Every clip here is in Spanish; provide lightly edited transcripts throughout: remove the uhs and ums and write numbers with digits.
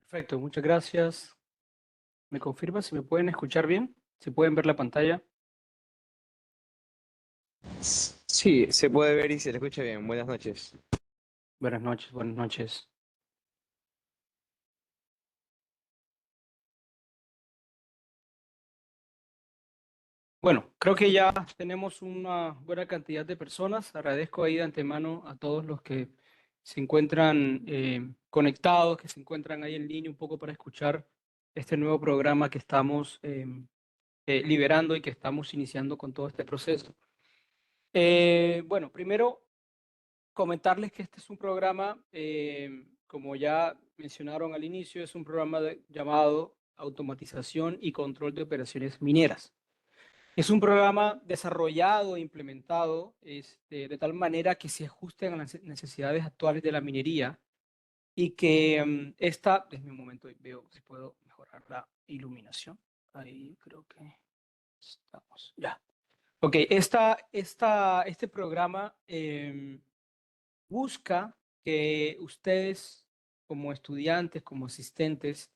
Perfecto, muchas gracias. ¿Me confirma si me pueden escuchar bien? ¿Si pueden ver la pantalla? Sí, se puede ver y se le escucha bien. Buenas noches. Buenas noches, buenas noches. Bueno, creo que ya tenemos una buena cantidad de personas. Agradezco ahí de antemano a todos los que se encuentran conectados, que se encuentran ahí en línea un poco para escuchar este nuevo programa que estamos liberando y que estamos iniciando con todo este proceso. Bueno, primero comentarles que este es un programa, como ya mencionaron al inicio, es un programa llamado Automatización y Control de Operaciones Mineras. Es un programa desarrollado e implementado de tal manera que se ajusten a las necesidades actuales de la minería y que déjeme un momento, veo si puedo mejorar la iluminación. Ahí creo que estamos. Ya. Ok, este programa busca que ustedes como estudiantes, como asistentes,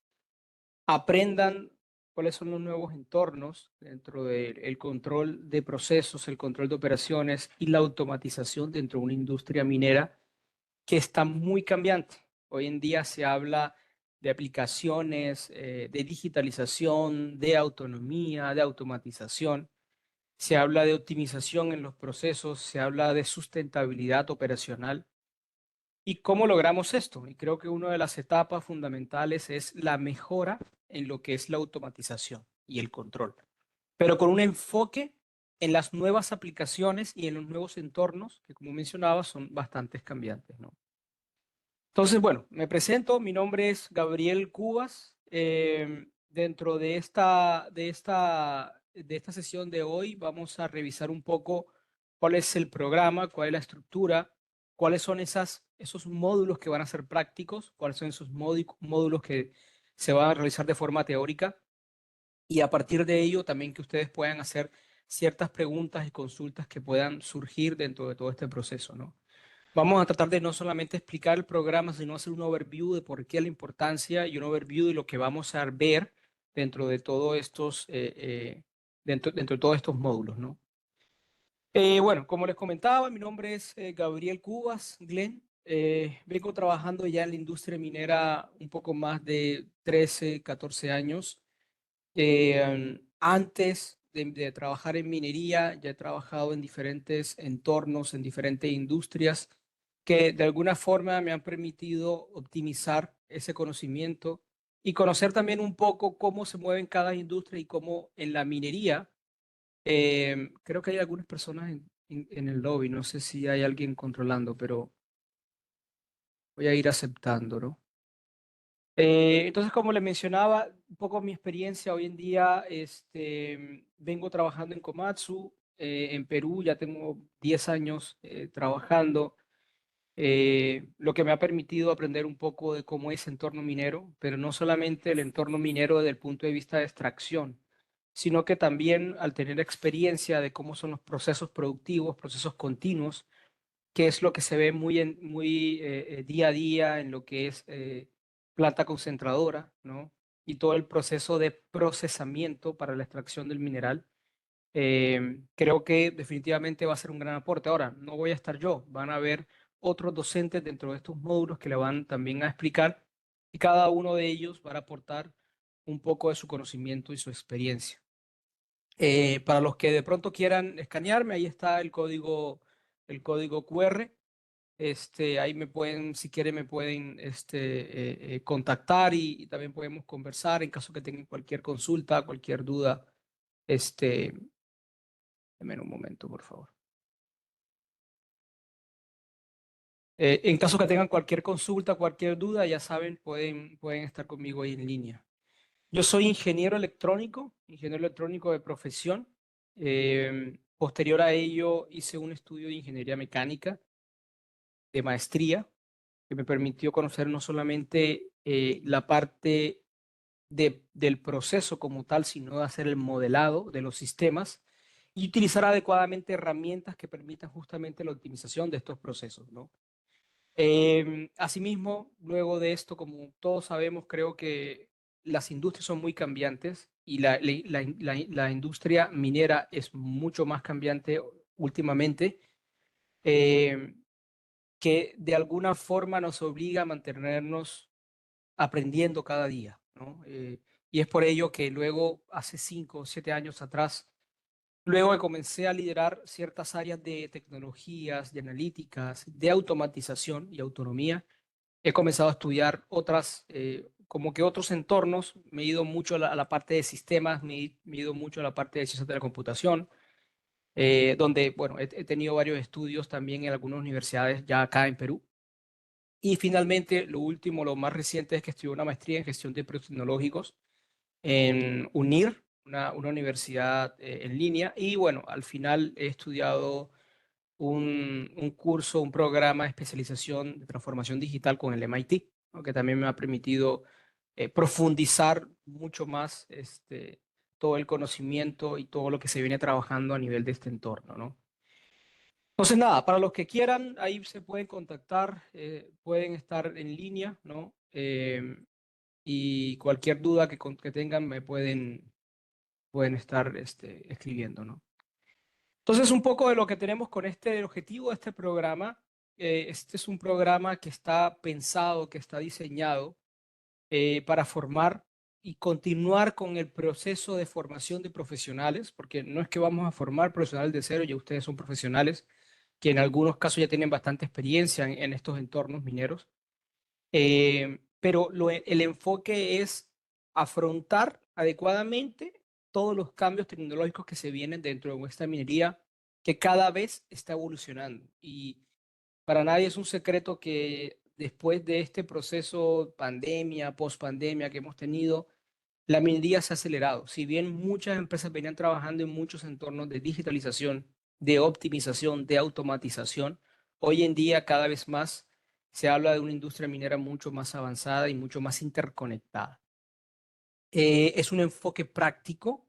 aprendan cuáles son los nuevos entornos dentro del control de procesos, el control de operaciones y la automatización dentro de una industria minera que está muy cambiante. Hoy en día se habla de aplicaciones, de digitalización, de autonomía, de automatización. Se habla de optimización en los procesos, se habla de sustentabilidad operacional. ¿Y cómo logramos esto? Y creo que una de las etapas fundamentales es la mejora en lo que es la automatización y el control, pero con un enfoque en las nuevas aplicaciones y en los nuevos entornos que, como mencionaba, son bastante cambiantes, ¿no? Entonces, bueno, me presento, mi nombre es Gabriel Cubas. Dentro de esta sesión de hoy vamos a revisar un poco cuál es el programa, cuál es la estructura, cuáles son esos módulos que van a ser prácticos, cuáles son esos módulos que se van a realizar de forma teórica y a partir de ello también que ustedes puedan hacer ciertas preguntas y consultas que puedan surgir dentro de todo este proceso, ¿no? Vamos a tratar de no solamente explicar el programa, sino hacer un overview de por qué la importancia y un overview de lo que vamos a ver dentro de todos estos, dentro de todos estos módulos, ¿no? Bueno, como les comentaba, mi nombre es Gabriel Cubas, Glenn. Vengo trabajando ya en la industria minera un poco más de 13, 14 años. Antes de trabajar en minería, ya he trabajado en diferentes entornos, en diferentes industrias que de alguna forma me han permitido optimizar ese conocimiento y conocer también un poco cómo se mueve en cada industria y cómo en la minería. Creo que hay algunas personas en el lobby, no sé si hay alguien controlando, pero voy a ir aceptando, ¿no? Entonces, como le mencionaba, un poco mi experiencia hoy en día, vengo trabajando en Komatsu, en Perú, ya tengo 10 años trabajando, lo que me ha permitido aprender un poco de cómo es el entorno minero, pero no solamente el entorno minero desde el punto de vista de extracción, sino que también al tener experiencia de cómo son los procesos productivos, procesos continuos, que es lo que se ve muy día a día en lo que es planta concentradora, ¿no? Y todo el proceso de procesamiento para la extracción del mineral. Creo que definitivamente va a ser un gran aporte. Ahora, no voy a estar yo, van a haber otros docentes dentro de estos módulos que le van también a explicar y cada uno de ellos va a aportar un poco de su conocimiento y su experiencia. Para los que de pronto quieran escanearme, ahí está el código QR. Ahí me pueden, si quieren, me pueden contactar y también podemos conversar en caso que tengan cualquier consulta, cualquier duda. Este, Deme un momento, por favor. En caso que tengan cualquier consulta, cualquier duda, ya saben, pueden estar conmigo ahí en línea. Yo soy ingeniero electrónico de profesión. Posterior a ello, hice un estudio de ingeniería mecánica de maestría que me permitió conocer no solamente la parte del proceso como tal, sino de hacer el modelado de los sistemas y utilizar adecuadamente herramientas que permitan justamente la optimización de estos procesos, ¿no? Asimismo, luego de esto, como todos sabemos, creo que las industrias son muy cambiantes y la industria minera es mucho más cambiante últimamente, eh, que de alguna forma nos obliga a mantenernos aprendiendo cada día, ¿no? Y es por ello que luego, hace 5 o 7 años atrás, luego que comencé a liderar ciertas áreas de tecnologías, de analíticas, de automatización y autonomía, he comenzado a estudiar otras, como que otros entornos. Me he ido mucho a la parte de sistemas, me he ido mucho a la parte de ciencias de la computación, donde, bueno, he tenido varios estudios también en algunas universidades ya acá en Perú. Y finalmente, lo último, lo más reciente es que estudié una maestría en gestión de proyectos tecnológicos en UNIR, una universidad en línea. Y bueno, al final he estudiado un curso, un programa de especialización de transformación digital con el MIT, ¿no? Que también me ha permitido profundizar mucho más todo el conocimiento y todo lo que se viene trabajando a nivel de este entorno, ¿no? Entonces, nada, para los que quieran, ahí se pueden contactar, pueden estar en línea, ¿no? Y cualquier duda que tengan me pueden estar escribiendo, ¿no? Entonces, un poco de lo que tenemos con el objetivo de este programa. Este es un programa que está pensado, que está diseñado para formar y continuar con el proceso de formación de profesionales, porque no es que vamos a formar profesionales de cero, ya ustedes son profesionales que en algunos casos ya tienen bastante experiencia en estos entornos mineros. Pero el enfoque es afrontar adecuadamente todos los cambios tecnológicos que se vienen dentro de nuestra minería, que cada vez está evolucionando. Y para nadie es un secreto que después de este proceso pandemia, post-pandemia que hemos tenido, la minería se ha acelerado. Si bien muchas empresas venían trabajando en muchos entornos de digitalización, de optimización, de automatización, hoy en día cada vez más se habla de una industria minera mucho más avanzada y mucho más interconectada. Es un enfoque práctico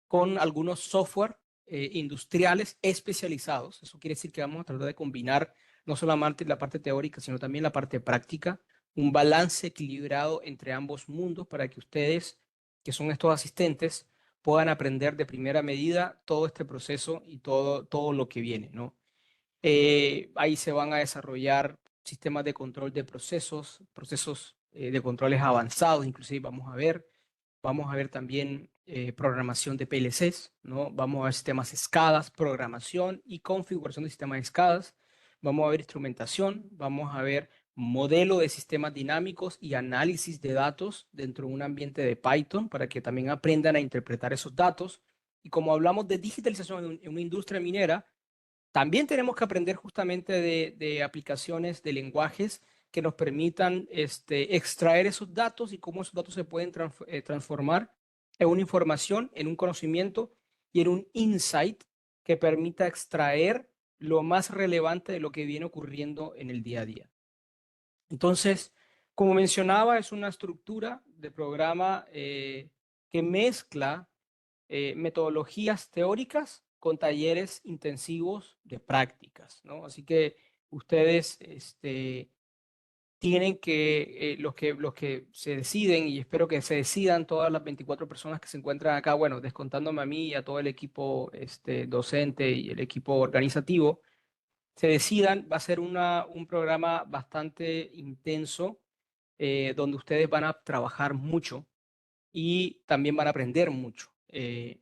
con algunos software industriales especializados. Eso quiere decir que vamos a tratar de combinar no solamente la parte teórica, sino también la parte práctica, un balance equilibrado entre ambos mundos para que ustedes, que son estos asistentes, puedan aprender de primera medida todo este proceso y todo lo que viene, ¿no? Ahí se van a desarrollar sistemas de control de procesos de controles avanzados, inclusive vamos a ver también programación de PLCs, ¿no? Vamos a ver sistemas SCADAs, programación y configuración de sistemas SCADAs. Vamos a ver instrumentación, vamos a ver modelo de sistemas dinámicos y análisis de datos dentro de un ambiente de Python para que también aprendan a interpretar esos datos. Y como hablamos de digitalización en una industria minera, también tenemos que aprender justamente de aplicaciones, de lenguajes que nos permitan extraer esos datos y cómo esos datos se pueden transformar en una información, en un conocimiento y en un insight que permita extraer lo más relevante de lo que viene ocurriendo en el día a día. Entonces, como mencionaba, es una estructura de programa que mezcla metodologías teóricas con talleres intensivos de prácticas, ¿no? Así que ustedes tienen los que se deciden, y espero que se decidan todas las 24 personas que se encuentran acá, bueno, descontándome a mí y a todo el equipo docente y el equipo organizativo, se decidan, va a ser un programa bastante intenso, donde ustedes van a trabajar mucho y también van a aprender mucho.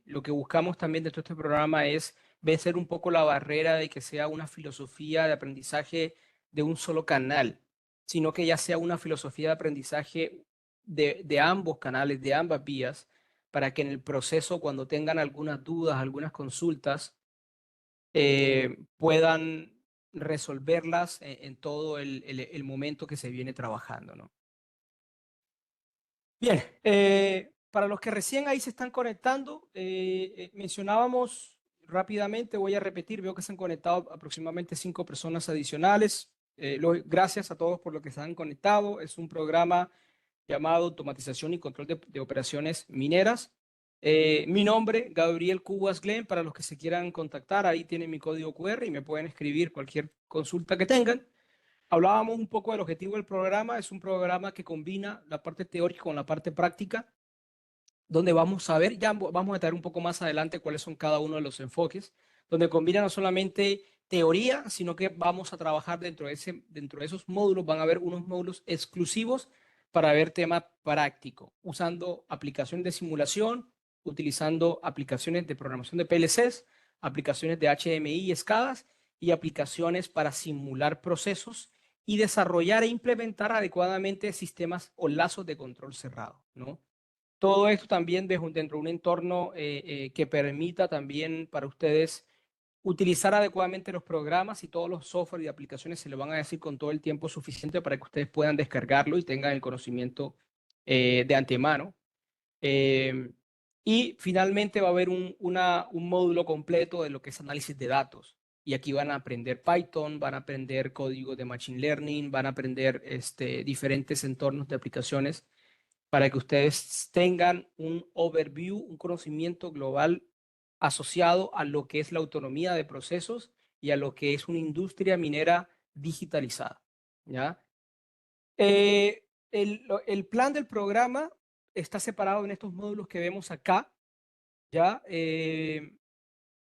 Lo que buscamos también dentro de este programa es vencer un poco la barrera de que sea una filosofía de aprendizaje de un solo canal, sino que ya sea una filosofía de aprendizaje de ambos canales, de ambas vías, para que en el proceso, cuando tengan algunas dudas, algunas consultas, puedan resolverlas en todo el momento que se viene trabajando, ¿no? Bien, para los que recién ahí se están conectando, mencionábamos rápidamente, voy a repetir, veo que se han conectado aproximadamente 5 personas adicionales. Gracias a todos por lo que se han conectado. Es un programa llamado Automatización y Control de Operaciones Mineras. Mi nombre, Gabriel Cubas Glen, para los que se quieran contactar, ahí tienen mi código QR y me pueden escribir cualquier consulta que tengan. Hablábamos un poco del objetivo del programa. Es un programa que combina la parte teórica con la parte práctica, donde vamos a ver, vamos a detallar un poco más adelante cuáles son cada uno de los enfoques, donde combina no solamente teoría, sino que vamos a trabajar dentro de esos módulos, van a haber unos módulos exclusivos para ver tema práctico, usando aplicaciones de simulación, utilizando aplicaciones de programación de PLCs, aplicaciones de HMI y escadas y aplicaciones para simular procesos y desarrollar e implementar adecuadamente sistemas o lazos de control cerrado, ¿no? Todo esto también dentro de un entorno que permita también para ustedes utilizar adecuadamente los programas y todos los software y aplicaciones se les van a decir con todo el tiempo suficiente para que ustedes puedan descargarlo y tengan el conocimiento de antemano. Eh, y finalmente va a haber un módulo completo de lo que es análisis de datos. Y aquí van a aprender Python, van a aprender código de Machine Learning, van a aprender diferentes entornos de aplicaciones para que ustedes tengan un overview, un conocimiento global asociado a lo que es la autonomía de procesos y a lo que es una industria minera digitalizada. ¿Ya? El plan del programa está separado en estos módulos que vemos acá. ¿Ya?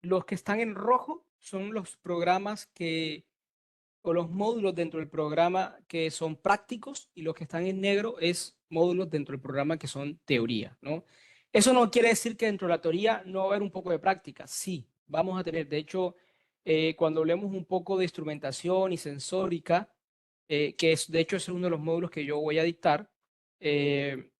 Los que están en rojo son los programas o los módulos dentro del programa que son prácticos y los que están en negro es módulos dentro del programa que son teoría, ¿no? Eso no quiere decir que dentro de la teoría no va a haber un poco de práctica. Sí, vamos a tener. De hecho, cuando hablemos un poco de instrumentación y sensórica, que es, de hecho, es uno de los módulos que yo voy a dictar,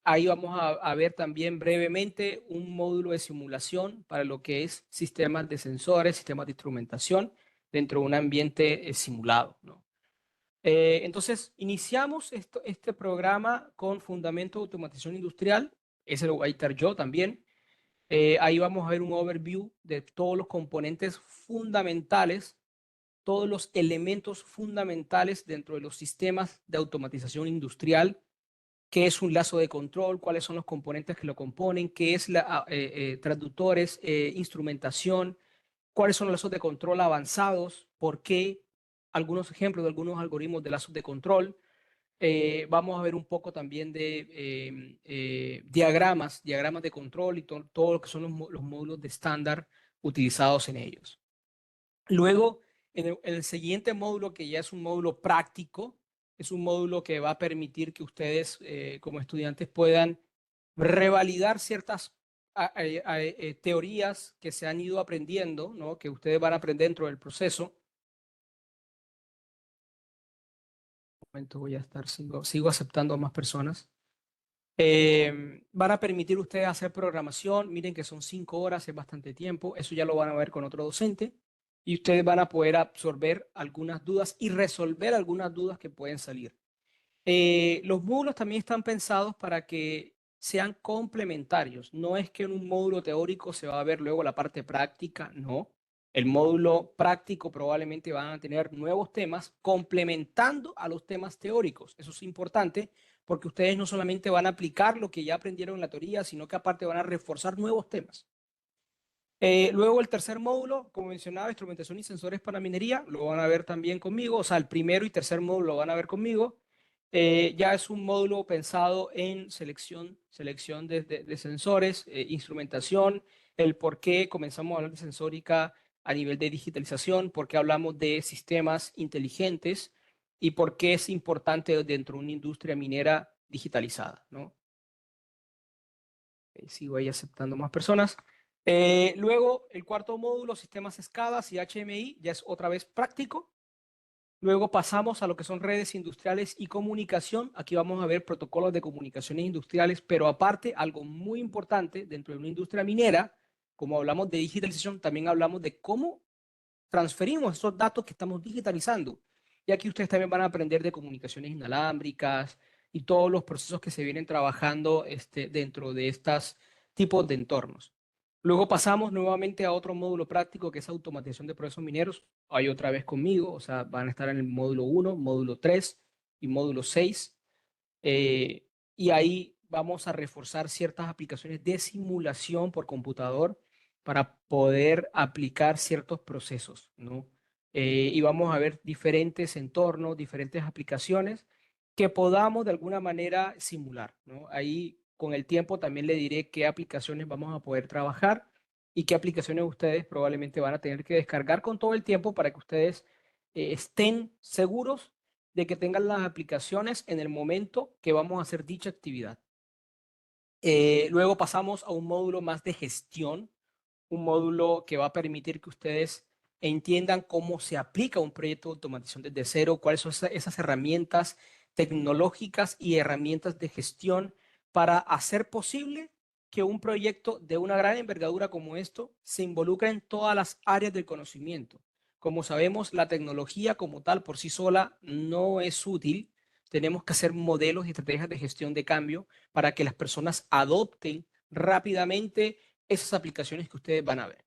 ahí vamos a ver también brevemente un módulo de simulación para lo que es sistemas de sensores, sistemas de instrumentación dentro de un ambiente simulado, ¿no? Entonces, iniciamos este programa con fundamento de automatización industrial. Ese lo voy a dictar yo también. Ahí vamos a ver un overview de todos los componentes fundamentales, todos los elementos fundamentales dentro de los sistemas de automatización industrial, qué es un lazo de control, cuáles son los componentes que lo componen, qué es traductores, instrumentación, cuáles son los lazos de control avanzados, por qué, algunos ejemplos de algunos algoritmos de lazos de control. Vamos a ver un poco también de diagramas de control y todo lo que son los módulos de estándar utilizados en ellos. Luego, en el siguiente módulo, que ya es un módulo práctico, es un módulo que va a permitir que ustedes como estudiantes puedan revalidar ciertas teorías que se han ido aprendiendo, ¿no? Que ustedes van a aprender dentro del proceso. Un momento, voy a estar, sigo aceptando a más personas. Van a permitir ustedes hacer programación. Miren que son 5 horas, es bastante tiempo. Eso ya lo van a ver con otro docente. Y ustedes van a poder absorber algunas dudas y resolver algunas dudas que pueden salir. Los módulos también están pensados para que sean complementarios. No es que en un módulo teórico se va a ver luego la parte práctica, no. El módulo práctico probablemente van a tener nuevos temas complementando a los temas teóricos. Eso es importante porque ustedes no solamente van a aplicar lo que ya aprendieron en la teoría, sino que aparte van a reforzar nuevos temas. Luego el tercer módulo, como mencionaba, instrumentación y sensores para minería, lo van a ver también conmigo, o sea, el primero y tercer módulo lo van a ver conmigo. Ya es un módulo pensado en selección de sensores, instrumentación, el por qué comenzamos a hablar de sensórica a nivel de digitalización, por qué hablamos de sistemas inteligentes y por qué es importante dentro de una industria minera digitalizada, ¿no? Sigo ahí aceptando más personas. Luego, el cuarto módulo, sistemas escadas y HMI, ya es otra vez práctico. Luego pasamos a lo que son redes industriales y comunicación. Aquí vamos a ver protocolos de comunicaciones industriales, pero aparte, algo muy importante dentro de una industria minera, como hablamos de digitalización, también hablamos de cómo transferimos esos datos que estamos digitalizando. Y aquí ustedes también van a aprender de comunicaciones inalámbricas y todos los procesos que se vienen trabajando dentro de estos tipos de entornos. Luego pasamos nuevamente a otro módulo práctico que es automatización de procesos mineros. Hay otra vez conmigo, o sea, van a estar en el módulo 1, módulo 3 y módulo 6. Y ahí vamos a reforzar ciertas aplicaciones de simulación por computador para poder aplicar ciertos procesos, ¿no? y vamos a ver diferentes entornos, diferentes aplicaciones que podamos de alguna manera simular, ¿no? Ahí con el tiempo también le diré qué aplicaciones vamos a poder trabajar y qué aplicaciones ustedes probablemente van a tener que descargar con todo el tiempo para que ustedes estén seguros de que tengan las aplicaciones en el momento que vamos a hacer dicha actividad. Luego pasamos a un módulo más de gestión, un módulo que va a permitir que ustedes entiendan cómo se aplica un proyecto de automatización desde cero, cuáles son esas herramientas tecnológicas y herramientas de gestión para hacer posible que un proyecto de una gran envergadura como esto se involucre en todas las áreas del conocimiento. Como sabemos, la tecnología como tal por sí sola no es útil. Tenemos que hacer modelos y estrategias de gestión de cambio para que las personas adopten rápidamente esas aplicaciones que ustedes van a ver.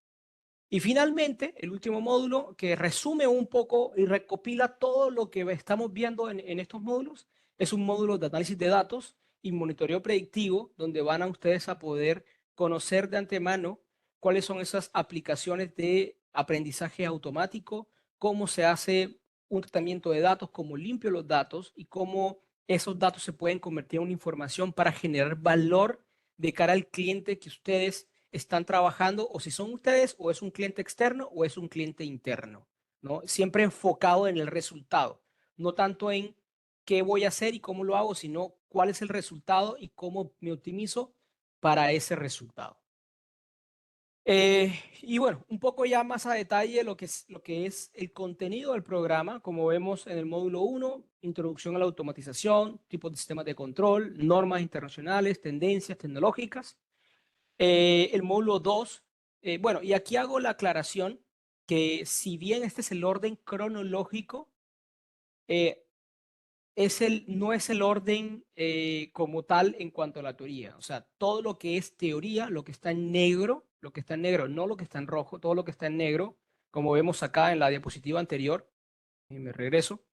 Y finalmente, el último módulo que resume un poco y recopila todo lo que estamos viendo en estos módulos es un módulo de análisis de datos y monitoreo predictivo, donde van a ustedes a poder conocer de antemano cuáles son esas aplicaciones de aprendizaje automático, cómo se hace un tratamiento de datos, cómo limpio los datos y cómo esos datos se pueden convertir en una información para generar valor de cara al cliente que ustedes están trabajando, o si son ustedes, o es un cliente externo, o es un cliente interno, ¿no? Siempre enfocado en el resultado, no tanto en qué voy a hacer y cómo lo hago, sino cuál es el resultado y cómo me optimizo para ese resultado. Y bueno, un poco ya más a detalle lo que es el contenido del programa, como vemos en el módulo 1, introducción a la automatización, tipos de sistemas de control, normas internacionales, tendencias tecnológicas. El módulo 2, bueno, y aquí hago la aclaración que si bien este es el orden cronológico, eh, no es el orden como tal en cuanto a la teoría. O sea, todo lo que es teoría, lo que está en negro, lo que está en negro, no lo que está en rojo, todo lo que está en negro, como vemos acá en la diapositiva anterior, y me regreso,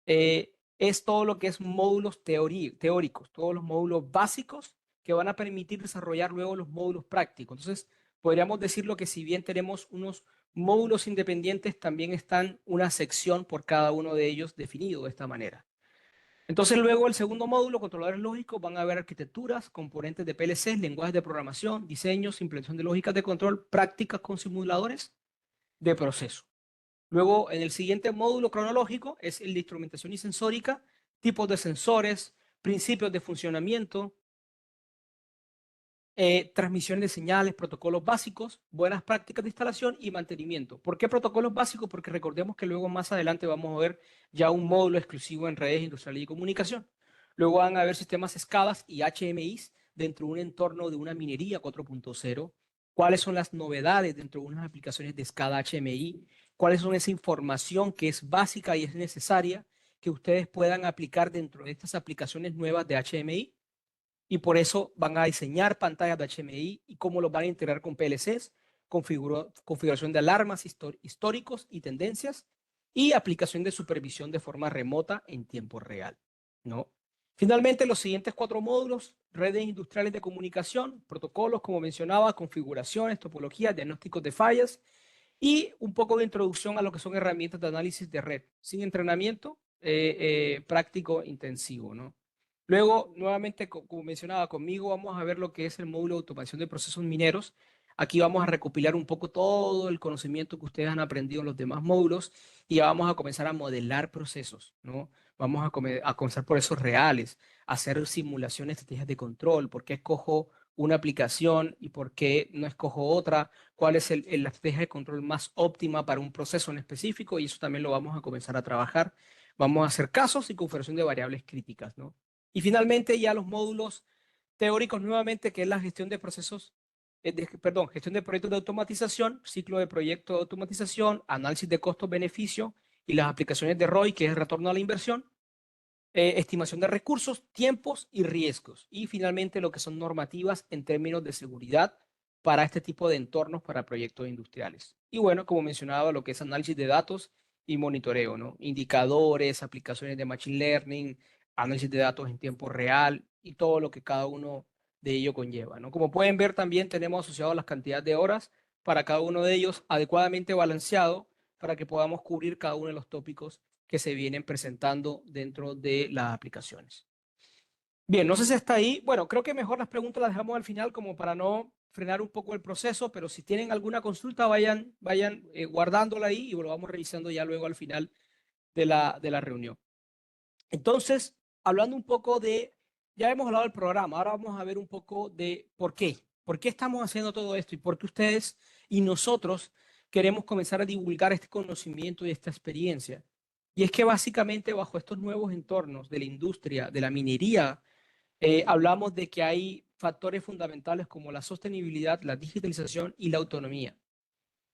es todo lo que es módulos teóricos, todos los módulos básicos que van a permitir desarrollar luego los módulos prácticos. Entonces, podríamos decirlo que si bien tenemos unos módulos independientes, también están una sección por cada uno de ellos definido de esta manera. Entonces, luego el segundo módulo, controladores lógicos, van a ver arquitecturas, componentes de PLCs, lenguajes de programación, diseños, implementación de lógicas de control, prácticas con simuladores de proceso. Luego, en el siguiente módulo cronológico es el de instrumentación y sensórica, tipos de sensores, principios de funcionamiento, transmisión de señales, protocolos básicos, buenas prácticas de instalación y mantenimiento. ¿Por qué protocolos básicos? Porque recordemos que luego más adelante vamos a ver ya un módulo exclusivo en redes industriales y comunicación. Luego van a haber sistemas SCADAs y HMIs dentro de un entorno de una minería 4.0. ¿Cuáles son las novedades dentro de unas aplicaciones de SCADA HMI? ¿Cuáles son esa información que es básica y es necesaria que ustedes puedan aplicar dentro de estas aplicaciones nuevas de HMI? Y por eso van a diseñar pantallas de HMI y cómo los van a integrar con PLCs, configuración de alarmas históricos y tendencias y aplicación de supervisión de forma remota en tiempo real, ¿no? Finalmente, los siguientes 4 módulos, redes industriales de comunicación, protocolos, como mencionaba, configuraciones, topologías, diagnósticos de fallas y un poco de introducción a lo que son herramientas de análisis de red, sin entrenamiento práctico intensivo, ¿no? Luego, nuevamente, como mencionaba conmigo, vamos a ver lo que es el módulo de automación de procesos mineros. Aquí vamos a recopilar un poco todo el conocimiento que ustedes han aprendido en los demás módulos y ya vamos a comenzar a modelar procesos, ¿no? Vamos a comenzar por esos reales, hacer simulaciones, estrategias de control, por qué escojo una aplicación y por qué no escojo otra, cuál es la estrategia de control más óptima para un proceso en específico y eso también lo vamos a comenzar a trabajar. Vamos a hacer casos y configuración de variables críticas, ¿no? Y finalmente ya los módulos teóricos nuevamente, que es la gestión de procesos, perdón, gestión de proyectos de automatización, ciclo de proyecto de automatización, análisis de costo-beneficio y las aplicaciones de ROI, que es el retorno a la inversión, estimación de recursos, tiempos y riesgos. Y finalmente lo que son normativas en términos de seguridad para este tipo de entornos para proyectos industriales. Y bueno, como mencionaba, lo que es análisis de datos y monitoreo, ¿no? Indicadores, aplicaciones de Machine Learning, análisis de datos en tiempo real y todo lo que cada uno de ello conlleva, ¿no? Como pueden ver, también tenemos asociado las cantidades de horas para cada uno de ellos adecuadamente balanceado para que podamos cubrir cada uno de los tópicos que se vienen presentando dentro de las aplicaciones. Bien, no sé si está ahí. Bueno, creo que mejor las preguntas las dejamos al final como para no frenar un poco el proceso, pero si tienen alguna consulta, vayan guardándola ahí y lo vamos revisando ya luego al final de la reunión. Entonces, hablando un poco ya hemos hablado del programa, ahora vamos a ver un poco de por qué estamos haciendo todo esto y por qué ustedes y nosotros queremos comenzar a divulgar este conocimiento y esta experiencia. Y es que básicamente bajo estos nuevos entornos de la industria, de la minería, hablamos de que hay factores fundamentales como la sostenibilidad, la digitalización y la autonomía.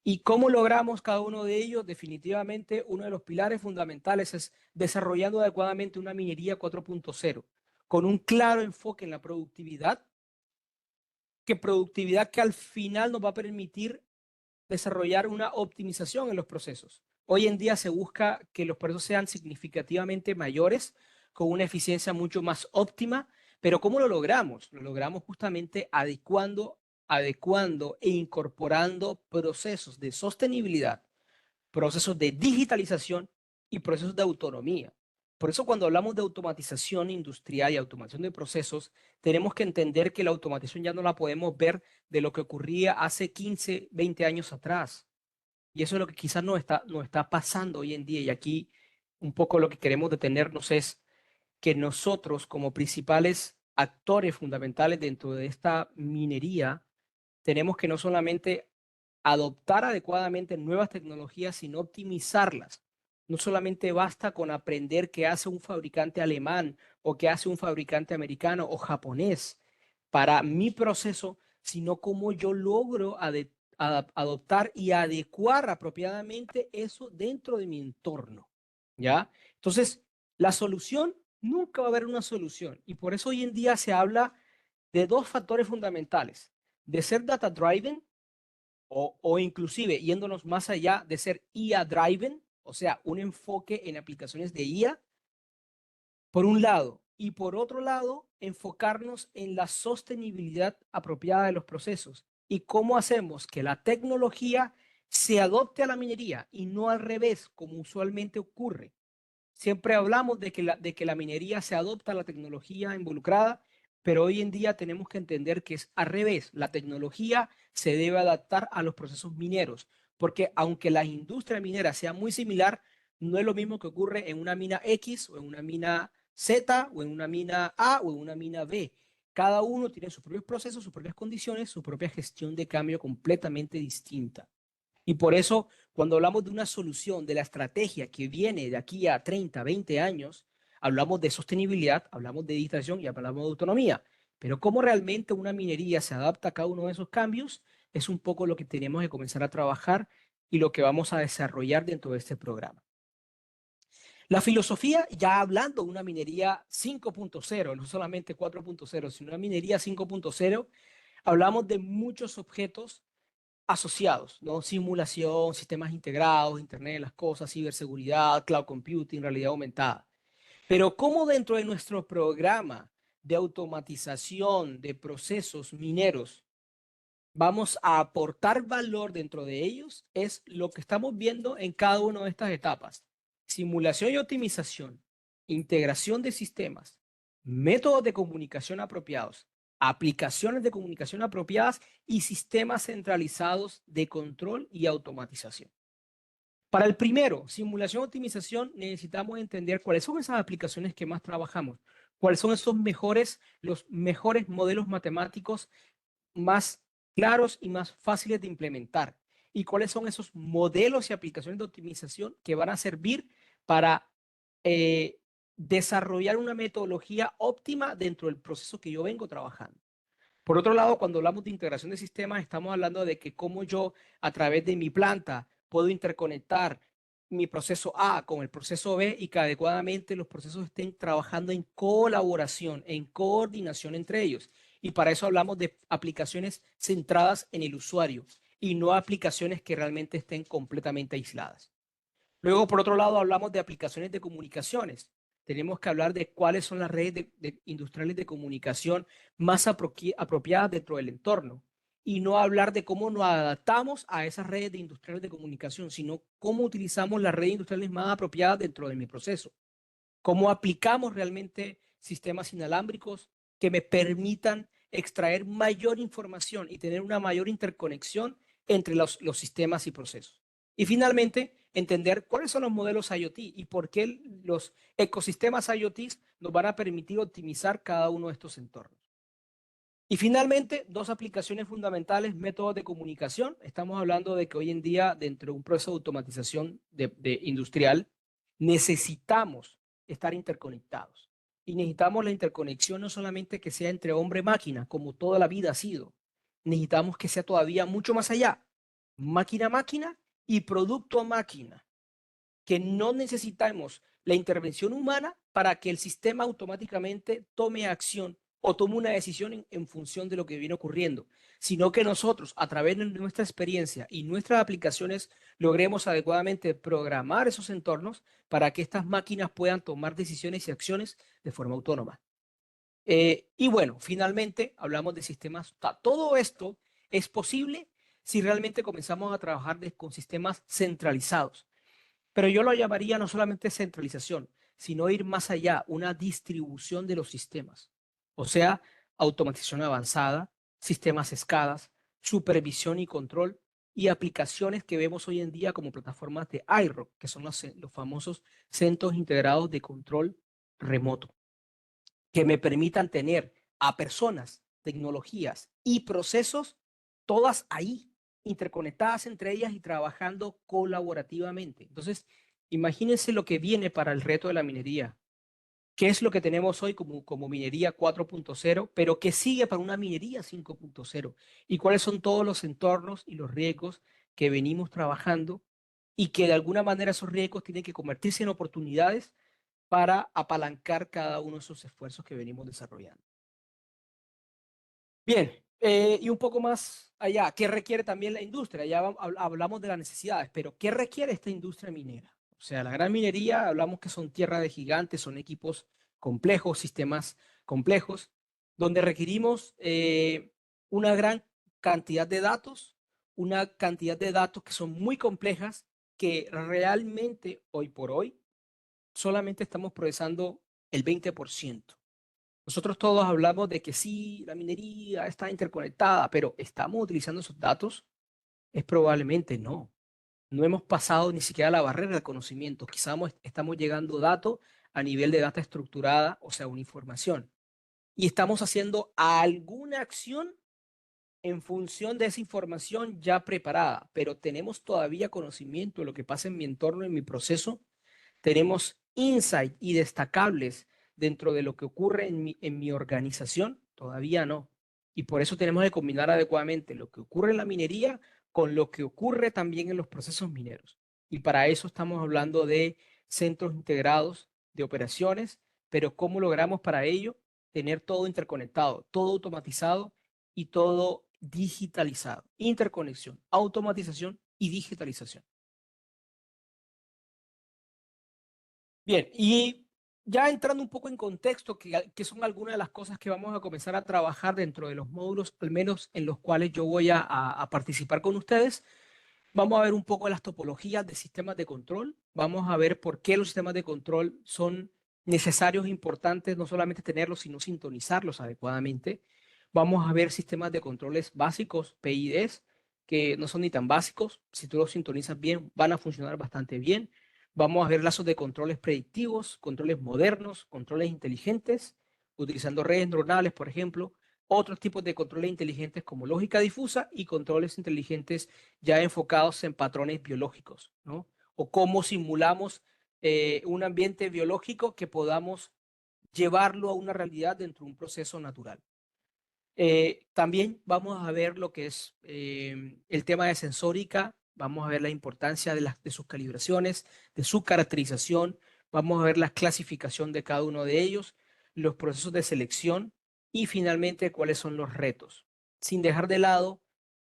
¿Y cómo logramos cada uno de ellos? Definitivamente, uno de los pilares fundamentales es desarrollando adecuadamente una minería 4.0, con un claro enfoque en la productividad, que al final nos va a permitir desarrollar una optimización en los procesos. Hoy en día se busca que los procesos sean significativamente mayores, con una eficiencia mucho más óptima, pero ¿cómo lo logramos? Lo logramos justamente adecuando e incorporando procesos de sostenibilidad, procesos de digitalización y procesos de autonomía. Por eso cuando hablamos de automatización industrial y automatización de procesos, tenemos que entender que la automatización ya no la podemos ver de lo que ocurría hace 15, 20 años atrás. Y eso es lo que quizás no está pasando hoy en día. Y aquí un poco lo que queremos detenernos es que nosotros como principales actores fundamentales dentro de esta minería, tenemos que no solamente adoptar adecuadamente nuevas tecnologías, sino optimizarlas. No solamente basta con aprender qué hace un fabricante alemán o qué hace un fabricante americano o japonés para mi proceso, sino cómo yo logro adoptar y adecuar apropiadamente eso dentro de mi entorno. ¿Ya? Entonces, la solución, nunca va a haber una solución. Y por eso hoy en día se habla de dos factores fundamentales, de ser data driven o inclusive yéndonos más allá de ser IA driven, o sea, un enfoque en aplicaciones de IA, por un lado, y por otro lado, enfocarnos en la sostenibilidad apropiada de los procesos y cómo hacemos que la tecnología se adopte a la minería y no al revés, como usualmente ocurre. Siempre hablamos de que la minería se adopta a la tecnología involucrada, pero hoy en día tenemos que entender que es al revés. La tecnología se debe adaptar a los procesos mineros, porque aunque la industria minera sea muy similar, no es lo mismo que ocurre en una mina X o en una mina Z o en una mina A o en una mina B. Cada uno tiene sus propios procesos, sus propias condiciones, su propia gestión de cambio completamente distinta. Y por eso, cuando hablamos de una solución, de la estrategia que viene de aquí a 30, 20 años, hablamos de sostenibilidad, hablamos de digitalización y hablamos de autonomía. Pero cómo realmente una minería se adapta a cada uno de esos cambios es un poco lo que tenemos que comenzar a trabajar y lo que vamos a desarrollar dentro de este programa. La filosofía, ya hablando de una minería 5.0, no solamente 4.0, sino una minería 5.0, hablamos de muchos objetos asociados, ¿no? Simulación, sistemas integrados, Internet de las cosas, ciberseguridad, cloud computing, realidad aumentada. Pero ¿cómo dentro de nuestro programa de automatización de procesos mineros vamos a aportar valor dentro de ellos? Es lo que estamos viendo en cada una de estas etapas. Simulación y optimización, integración de sistemas, métodos de comunicación apropiados, aplicaciones de comunicación apropiadas y sistemas centralizados de control y automatización. Para el primero, simulación y optimización, necesitamos entender cuáles son esas aplicaciones que más trabajamos, cuáles son los mejores modelos matemáticos más claros y más fáciles de implementar. Y cuáles son esos modelos y aplicaciones de optimización que van a servir para eh, desarrollar una metodología óptima dentro del proceso que yo vengo trabajando. Por otro lado, cuando hablamos de integración de sistemas, estamos hablando de que cómo yo a través de mi planta puedo interconectar mi proceso A con el proceso B y que adecuadamente los procesos estén trabajando en colaboración, en coordinación entre ellos. Y para eso hablamos de aplicaciones centradas en el usuario y no aplicaciones que realmente estén completamente aisladas. Luego, por otro lado, hablamos de aplicaciones de comunicaciones. Tenemos que hablar de cuáles son las redes industriales de comunicación más apropiadas dentro del entorno. y no hablar de cómo nos adaptamos a esas redes de industriales de comunicación, sino cómo utilizamos las redes industriales más apropiadas dentro de mi proceso. Cómo aplicamos realmente sistemas inalámbricos que me permitan extraer mayor información y tener una mayor interconexión entre los sistemas y procesos. Y finalmente, entender cuáles son los modelos IoT y por qué los ecosistemas IoT nos van a permitir optimizar cada uno de estos entornos. Y finalmente, dos aplicaciones fundamentales, métodos de comunicación. Estamos hablando de que hoy en día, dentro de un proceso de automatización de industrial, necesitamos estar interconectados. Y necesitamos la interconexión no solamente que sea entre hombre y máquina, como toda la vida ha sido. Necesitamos que sea todavía mucho más allá. Máquina a máquina y producto a máquina. Que no necesitamos la intervención humana para que el sistema automáticamente tome acción o tome una decisión en función de lo que viene ocurriendo, sino que nosotros, a través de nuestra experiencia y nuestras aplicaciones, logremos adecuadamente programar esos entornos para que estas máquinas puedan tomar decisiones y acciones de forma autónoma. Y bueno, finalmente hablamos de sistemas. Todo esto es posible si realmente comenzamos a trabajar con sistemas centralizados. Pero yo lo llamaría no solamente centralización, sino ir más allá, una distribución de los sistemas. O sea, automatización avanzada, sistemas escadas, supervisión y control y aplicaciones que vemos hoy en día como plataformas de iROC, que son los famosos centros integrados de control remoto, que me permitan tener a personas, tecnologías y procesos todas ahí, interconectadas entre ellas y trabajando colaborativamente. Entonces, imagínense lo que viene para el reto de la minería. ¿Qué es lo que tenemos hoy como minería 4.0, pero que sigue para una minería 5.0? ¿Y cuáles son todos los entornos y los riesgos que venimos trabajando y que de alguna manera esos riesgos tienen que convertirse en oportunidades para apalancar cada uno de esos esfuerzos que venimos desarrollando? Bien, y un poco más allá, ¿qué requiere también la industria? Ya hablamos de las necesidades, pero ¿qué requiere esta industria minera? O sea, la gran minería, hablamos que son tierra de gigantes, son equipos complejos, sistemas complejos, donde requerimos una gran cantidad de datos, una cantidad de datos que son muy complejas, que realmente hoy por hoy solamente estamos procesando el 20%. Nosotros todos hablamos de que sí, la minería está interconectada, pero ¿estamos utilizando esos datos? Es probablemente no. No hemos pasado ni siquiera la barrera del conocimiento. Quizás estamos llegando a datos a nivel de data estructurada, o sea, una información. Y estamos haciendo alguna acción en función de esa información ya preparada, pero tenemos todavía conocimiento de lo que pasa en mi entorno, en mi proceso. Tenemos insight y destacables dentro de lo que ocurre en mi organización, todavía no. Y por eso tenemos que combinar adecuadamente lo que ocurre en la minería con lo que ocurre también en los procesos mineros. Y para eso estamos hablando de centros integrados de operaciones, pero ¿cómo logramos para ello tener todo interconectado, todo automatizado y todo digitalizado? Interconexión, automatización y digitalización. Bien, y ya entrando un poco en contexto, que son algunas de las cosas que vamos a comenzar a trabajar dentro de los módulos, al menos en los cuales yo voy a participar con ustedes, vamos a ver un poco las topologías de sistemas de control, vamos a ver por qué los sistemas de control son necesarios e importantes, no solamente tenerlos, sino sintonizarlos adecuadamente. Vamos a ver sistemas de controles básicos, PIDs, que no son ni tan básicos, si tú los sintonizas bien, van a funcionar bastante bien. Vamos a ver lazos de controles predictivos, controles modernos, controles inteligentes, utilizando redes neuronales, por ejemplo, otros tipos de controles inteligentes como lógica difusa y controles inteligentes ya enfocados en patrones biológicos, ¿no? O cómo simulamos un ambiente biológico que podamos llevarlo a una realidad dentro de un proceso natural. También vamos a ver lo que es el tema de sensórica, vamos a ver la importancia de sus calibraciones, de su caracterización, vamos a ver la clasificación de cada uno de ellos, los procesos de selección y finalmente cuáles son los retos, sin dejar de lado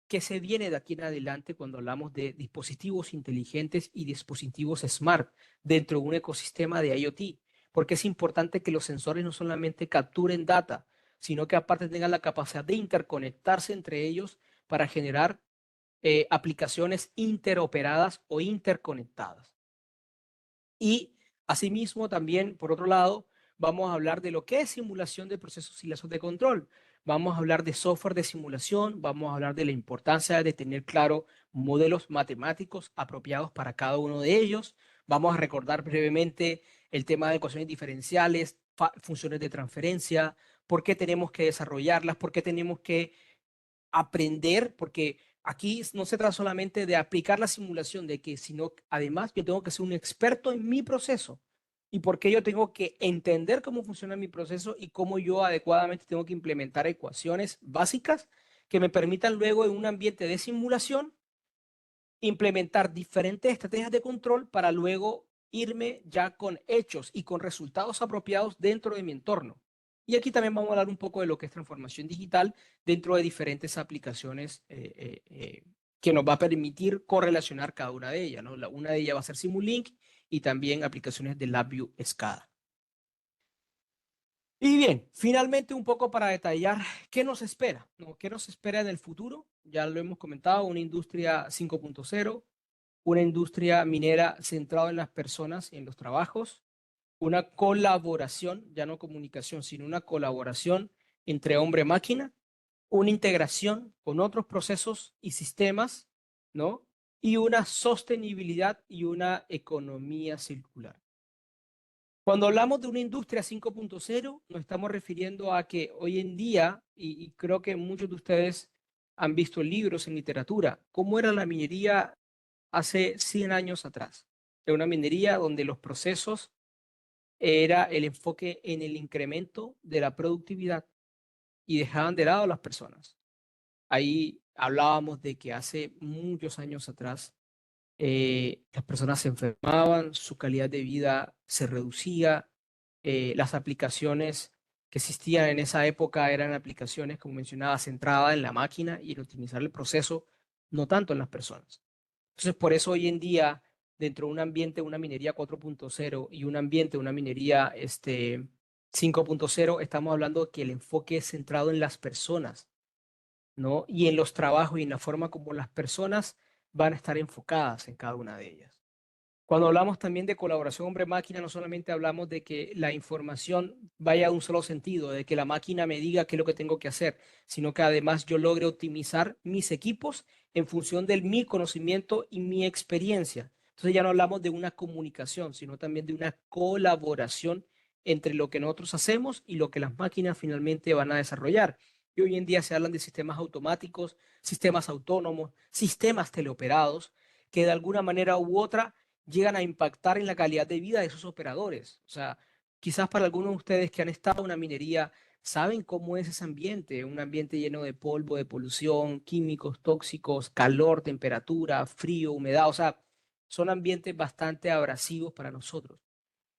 qué se viene de aquí en adelante cuando hablamos de dispositivos inteligentes y dispositivos smart dentro de un ecosistema de IoT, porque es importante que los sensores no solamente capturen data, sino que aparte tengan la capacidad de interconectarse entre ellos para generar aplicaciones interoperadas o interconectadas. Y asimismo también, por otro lado, vamos a hablar de lo que es simulación de procesos y lazos de control. Vamos a hablar de software de simulación, vamos a hablar de la importancia de tener claro modelos matemáticos apropiados para cada uno de ellos. Vamos a recordar brevemente el tema de ecuaciones diferenciales, funciones de transferencia, por qué tenemos que desarrollarlas, por qué tenemos que aprender, porque aquí no se trata solamente de aplicar la simulación, de que, sino además yo tengo que ser un experto en mi proceso y porque yo tengo que entender cómo funciona mi proceso y cómo yo adecuadamente tengo que implementar ecuaciones básicas que me permitan luego en un ambiente de simulación implementar diferentes estrategias de control para luego irme ya con hechos y con resultados apropiados dentro de mi entorno. Y aquí también vamos a hablar un poco de lo que es transformación digital dentro de diferentes aplicaciones que nos va a permitir correlacionar cada una de ellas, ¿no? Una de ellas va a ser Simulink y también aplicaciones de LabVIEW SCADA. Y bien, finalmente un poco para detallar qué nos espera, ¿no? ¿Qué nos espera en el futuro? Ya lo hemos comentado, una industria 5.0, una industria minera centrada en las personas y en los trabajos, una colaboración, ya no comunicación, sino una colaboración entre hombre-máquina, una integración con otros procesos y sistemas, ¿no? Y una sostenibilidad y una economía circular. Cuando hablamos de una industria 5.0, nos estamos refiriendo a que hoy en día, y creo que muchos de ustedes han visto libros en literatura, cómo era la minería hace 100 años atrás. Era una minería donde los procesos era el enfoque en el incremento de la productividad y dejaban de lado a las personas. Ahí hablábamos de que hace muchos años atrás las personas se enfermaban, su calidad de vida se reducía, las aplicaciones que existían en esa época eran aplicaciones, como mencionaba, centradas en la máquina y en optimizar el proceso, no tanto en las personas. Entonces, por eso hoy en día, dentro de un ambiente de una minería 4.0 y un ambiente de una minería 5.0, estamos hablando que el enfoque es centrado en las personas, ¿no? Y en los trabajos y en la forma como las personas van a estar enfocadas en cada una de ellas. Cuando hablamos también de colaboración hombre-máquina, no solamente hablamos de que la información vaya a un solo sentido, de que la máquina me diga qué es lo que tengo que hacer, sino que además yo logre optimizar mis equipos en función de mi conocimiento y mi experiencia. Entonces ya no hablamos de una comunicación, sino también de una colaboración entre lo que nosotros hacemos y lo que las máquinas finalmente van a desarrollar. Y hoy en día se hablan de sistemas automáticos, sistemas autónomos, sistemas teleoperados, que de alguna manera u otra llegan a impactar en la calidad de vida de esos operadores. O sea, quizás para algunos de ustedes que han estado en una minería, saben cómo es ese ambiente, un ambiente lleno de polvo, de polución, químicos tóxicos, calor, temperatura, frío, humedad. O sea, son ambientes bastante abrasivos para nosotros.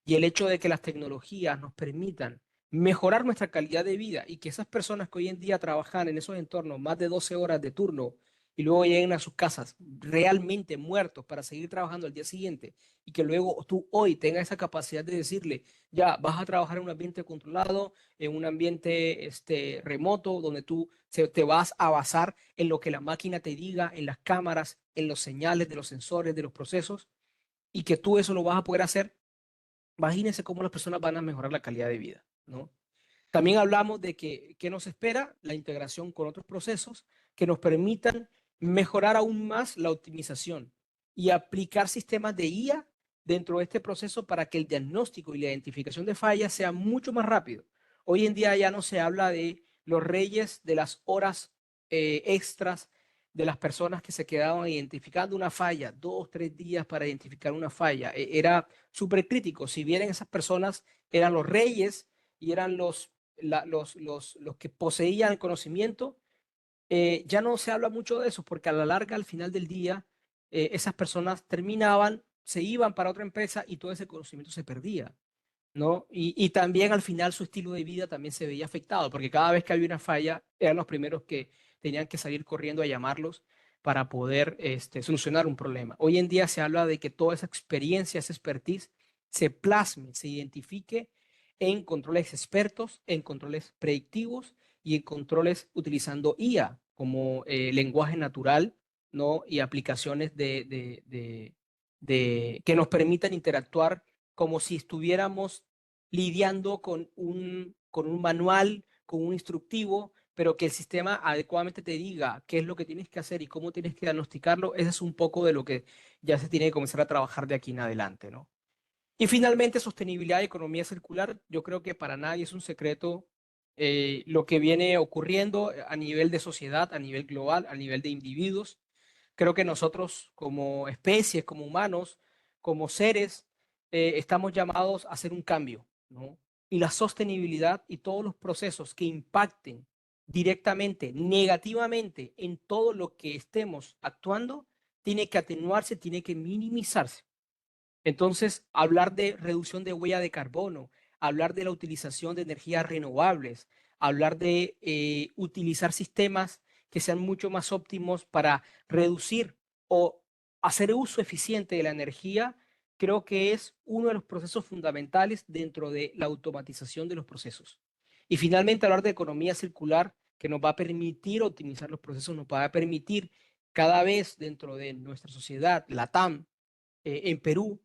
Y el hecho de que las tecnologías nos permitan mejorar nuestra calidad de vida y que esas personas que hoy en día trabajan en esos entornos más de 12 horas de turno y luego lleguen a sus casas realmente muertos para seguir trabajando al día siguiente y que luego tú hoy tengas esa capacidad de decirle, ya vas a trabajar en un ambiente controlado, en un ambiente remoto, donde tú te vas a basar en lo que la máquina te diga, en las cámaras, en los señales de los sensores, de los procesos, y que tú eso lo vas a poder hacer. Imagínense cómo las personas van a mejorar la calidad de vida, ¿no? También hablamos de que ¿qué nos espera? La integración con otros procesos que nos permitan mejorar aún más la optimización y aplicar sistemas de IA dentro de este proceso para que el diagnóstico y la identificación de fallas sea mucho más rápido. Hoy en día ya no se habla de los reyes de las horas extras de las personas que se quedaban identificando una falla, 2, 3 días para identificar una falla. Era súper crítico. Si bien esas personas eran los reyes y eran los que poseían el conocimiento, ya no se habla mucho de eso, porque a la larga, al final del día, esas personas terminaban, se iban para otra empresa y todo ese conocimiento se perdía, ¿no? Y también al final su estilo de vida también se veía afectado, porque cada vez que había una falla, eran los primeros que tenían que salir corriendo a llamarlos para poder solucionar un problema. Hoy en día se habla de que toda esa experiencia, esa expertise, se plasme, se identifique en controles expertos, en controles predictivos y en controles utilizando IA como lenguaje natural, ¿no? Y aplicaciones que nos permitan interactuar como si estuviéramos lidiando con un manual, con un instructivo, pero que el sistema adecuadamente te diga qué es lo que tienes que hacer y cómo tienes que diagnosticarlo. Ese es un poco de lo que ya se tiene que comenzar a trabajar de aquí en adelante, ¿no? Y finalmente, sostenibilidad y economía circular. Yo creo que para nadie es un secreto lo que viene ocurriendo a nivel de sociedad, a nivel global, a nivel de individuos. Creo que nosotros como especies, como humanos, como seres, estamos llamados a hacer un cambio, ¿no? Y la sostenibilidad y todos los procesos que impacten directamente, negativamente en todo lo que estemos actuando, tiene que atenuarse, tiene que minimizarse. Entonces, hablar de reducción de huella de carbono, hablar de la utilización de energías renovables, hablar de utilizar sistemas que sean mucho más óptimos para reducir o hacer uso eficiente de la energía, creo que es uno de los procesos fundamentales dentro de la automatización de los procesos. Y finalmente, hablar de economía circular, que nos va a permitir optimizar los procesos, nos va a permitir cada vez dentro de nuestra sociedad, la TAM, en Perú,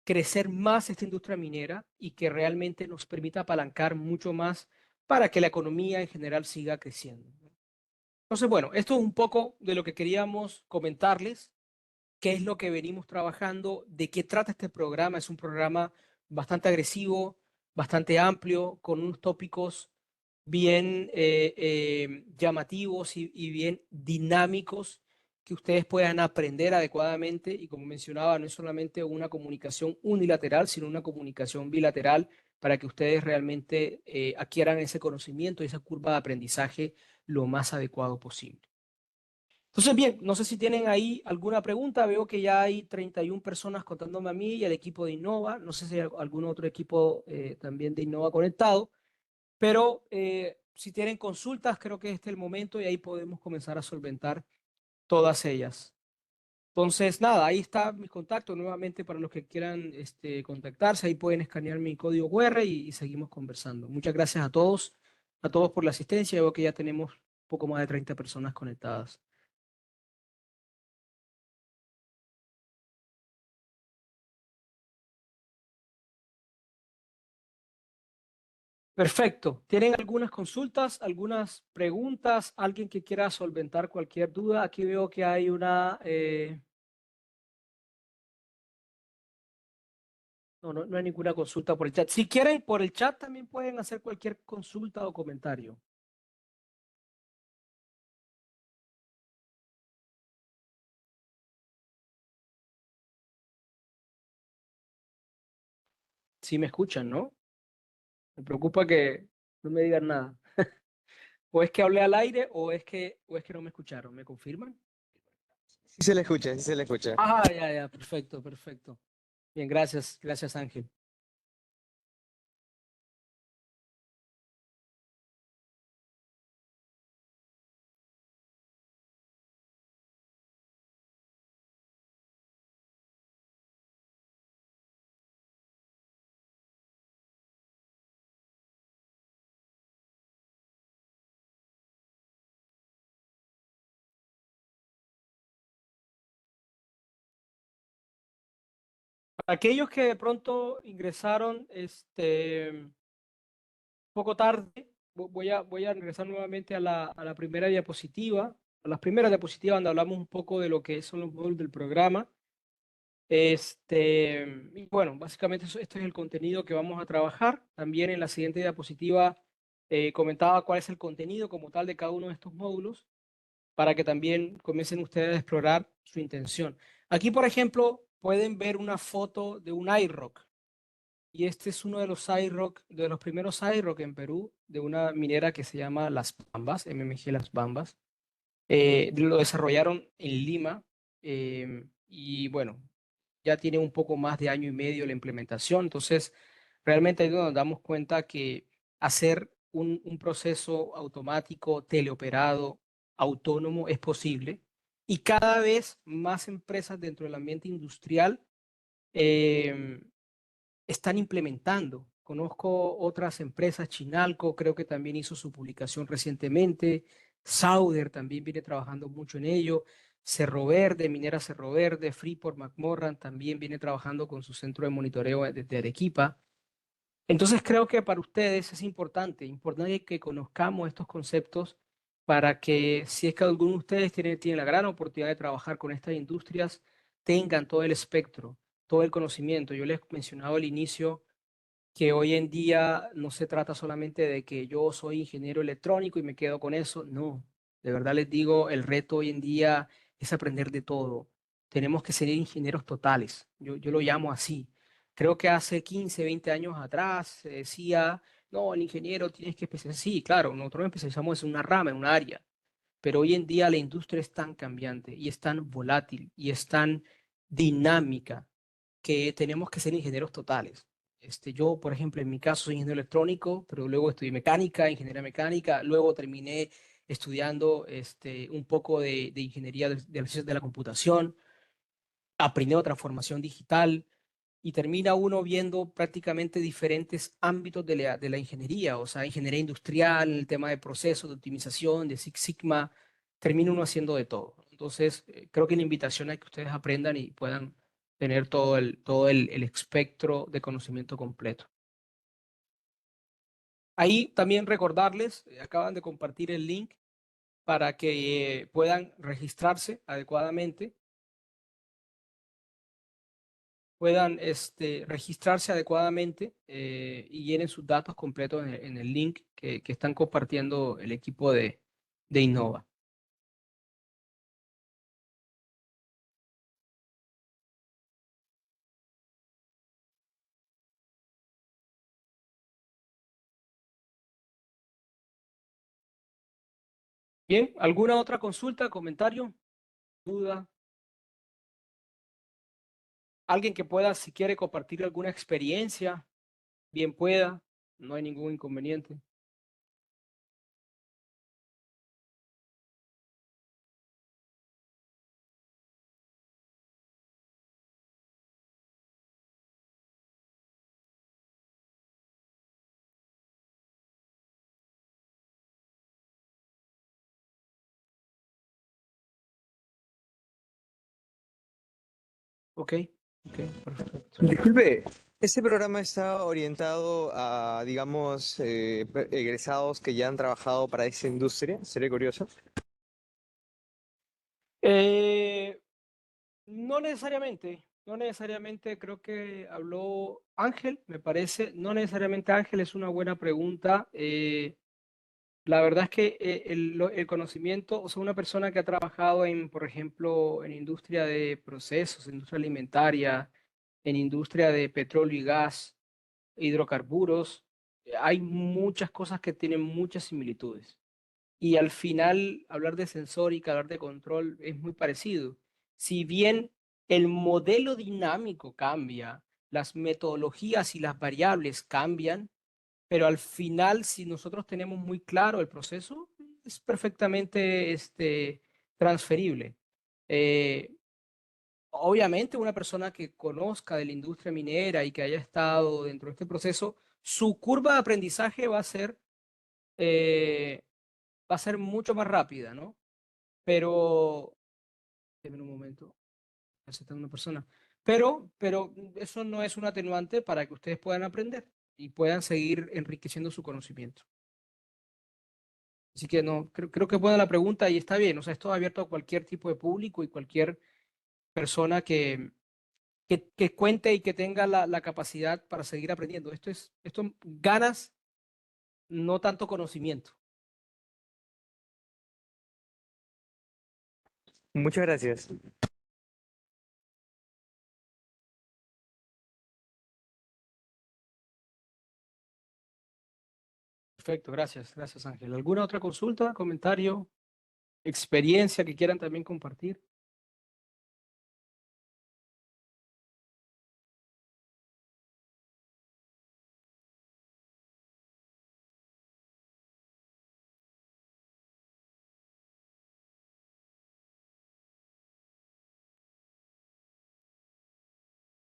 crecer más esta industria minera y que realmente nos permita apalancar mucho más para que la economía en general siga creciendo. Entonces, bueno, esto es un poco de lo que queríamos comentarles, qué es lo que venimos trabajando, de qué trata este programa. Es un programa bastante agresivo, bastante amplio, con unos tópicos bien llamativos y bien dinámicos que ustedes puedan aprender adecuadamente. Y como mencionaba, no es solamente una comunicación unilateral, sino una comunicación bilateral para que ustedes realmente adquieran ese conocimiento y esa curva de aprendizaje lo más adecuado posible. Entonces, bien, no sé si tienen ahí alguna pregunta. Veo que ya hay 31 personas contándome a mí y al equipo de Innova. No sé si hay algún otro equipo también de Innova conectado, pero si tienen consultas, creo que este es el momento y ahí podemos comenzar a solventar todas ellas. Entonces, nada, ahí está mi contacto nuevamente para los que quieran contactarse. Ahí pueden escanear mi código QR y seguimos conversando. Muchas gracias a todos por la asistencia. Veo que ya tenemos poco más de 30 personas conectadas. Perfecto. ¿Tienen algunas consultas, algunas preguntas? ¿Alguien que quiera solventar cualquier duda? Aquí veo que hay una... No, no, no hay ninguna consulta por el chat. Si quieren, por el chat también pueden hacer cualquier consulta o comentario. Si me escuchan, ¿no? Me preocupa que no me digan nada. O es que hablé al aire o es que no me escucharon. ¿Me confirman? Sí se le escucha, sí se le escucha. Ah, ya, ya, perfecto, perfecto. Bien, gracias, gracias Ángel. Para aquellos que de pronto ingresaron poco tarde, voy a regresar nuevamente a la primera diapositiva, a las primeras diapositivas donde hablamos un poco de lo que son los módulos del programa. Y bueno, básicamente este es el contenido que vamos a trabajar. También en la siguiente diapositiva comentaba cuál es el contenido como tal de cada uno de estos módulos para que también comiencen ustedes a explorar su intención. Aquí, por ejemplo, pueden ver una foto de un iRock. Y este es uno de los iRock, de los primeros iRock en Perú, de una minera que se llama Las Bambas, MMG Las Bambas. Lo desarrollaron en Lima y bueno, ya tiene un poco más de año y medio la implementación. Entonces, realmente ahí nos damos cuenta que hacer un proceso automático, teleoperado, autónomo es posible. Y cada vez más empresas dentro del ambiente industrial eh, están implementando. Conozco otras empresas, Chinalco creo que también hizo su publicación recientemente, Sauder también viene trabajando mucho en ello. Cerro Verde, Minera Cerro Verde, Freeport McMoRan también viene trabajando con su centro de monitoreo desde Arequipa. Entonces creo que para ustedes es importante que conozcamos estos conceptos para que si es que alguno de ustedes tiene la gran oportunidad de trabajar con estas industrias, tengan todo el espectro, todo el conocimiento. Yo les mencionaba al inicio que hoy en día no se trata solamente de que yo soy ingeniero electrónico y me quedo con eso. No, de verdad les digo, el reto hoy en día es aprender de todo. Tenemos que ser ingenieros totales. Yo lo llamo así. Creo que hace 15, 20 años atrás se decía, no, el ingeniero tienes que especializar. Sí, claro, nosotros nos especializamos en una rama, en un área, pero hoy en día la industria es tan cambiante y es tan volátil y es tan dinámica que tenemos que ser ingenieros totales. Yo, por ejemplo, en mi caso soy ingeniero electrónico, pero luego estudié mecánica, ingeniería mecánica, luego terminé estudiando un poco de ingeniería de la computación, aprendiendo transformación digital y termina uno viendo prácticamente diferentes ámbitos de la ingeniería, o sea, ingeniería industrial, el tema de procesos, de optimización, de Six Sigma, termina uno haciendo de todo. Entonces, creo que la invitación es que ustedes aprendan y puedan tener todo el espectro de conocimiento completo. Ahí también recordarles, acaban de compartir el link para que puedan registrarse adecuadamente, puedan registrarse adecuadamente y llenen sus datos completos en el link que están compartiendo el equipo de Innova. Bien, ¿alguna otra consulta, comentario, duda? Alguien que pueda, si quiere compartir alguna experiencia, bien pueda, no hay ningún inconveniente. Ok, ok, perfecto. Disculpe, ¿ese programa está orientado a, digamos, egresados que ya han trabajado para esa industria? Sería curioso. Eh, No necesariamente, no necesariamente, creo que habló Ángel, me parece, no necesariamente Ángel es una buena pregunta. La verdad es que el conocimiento, o sea, una persona que ha trabajado en, por ejemplo, en industria de procesos, industria alimentaria, en industria de petróleo y gas, hidrocarburos, hay muchas cosas que tienen muchas similitudes. Y al final, hablar de sensórica, hablar de control es muy parecido. Si bien el modelo dinámico cambia, las metodologías y las variables cambian, pero al final, si nosotros tenemos muy claro el proceso, es perfectamente transferible. Eh, Obviamente, una persona que conozca de la industria minera y que haya estado dentro de este proceso, su curva de aprendizaje eh, va a ser mucho más rápida, ¿no? Pero, en un momento, aceptan una persona. Pero eso no es un atenuante para que ustedes puedan aprender y puedan seguir enriqueciendo su conocimiento. Así que no, creo que es buena la pregunta y está bien. O sea, esto es abierto a cualquier tipo de público y cualquier persona que cuente y que tenga la capacidad para seguir aprendiendo. Esto ganas, no tanto conocimiento. Muchas gracias. Perfecto, gracias, gracias Ángel. ¿Alguna otra consulta, comentario, experiencia que quieran también compartir?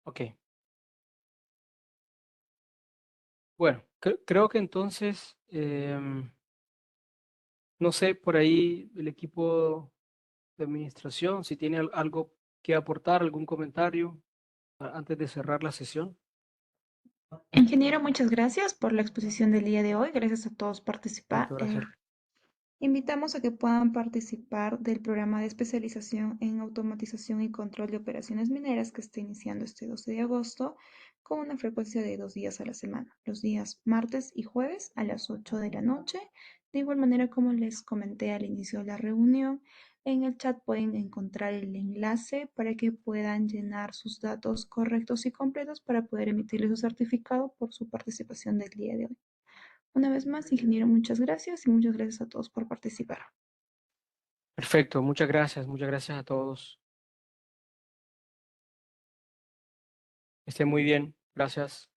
Ok, bueno, creo que entonces No sé, por ahí el equipo de administración, si tiene algo que aportar, algún comentario antes de cerrar la sesión. Ingeniero, muchas gracias por la exposición del día de hoy. Gracias a todos por participar. Listo, gracias. Invitamos a que puedan participar del programa de especialización en automatización y control de operaciones mineras que está iniciando este 12 de agosto con una frecuencia de 2 días a la semana, los días martes y jueves a las 8 de la noche. De igual manera, como les comenté al inicio de la reunión, en el chat pueden encontrar el enlace para que puedan llenar sus datos correctos y completos para poder emitirles su certificado por su participación del día de hoy. Una vez más, ingeniero, muchas gracias y muchas gracias a todos por participar. Perfecto, muchas gracias a todos. Estén muy bien, gracias.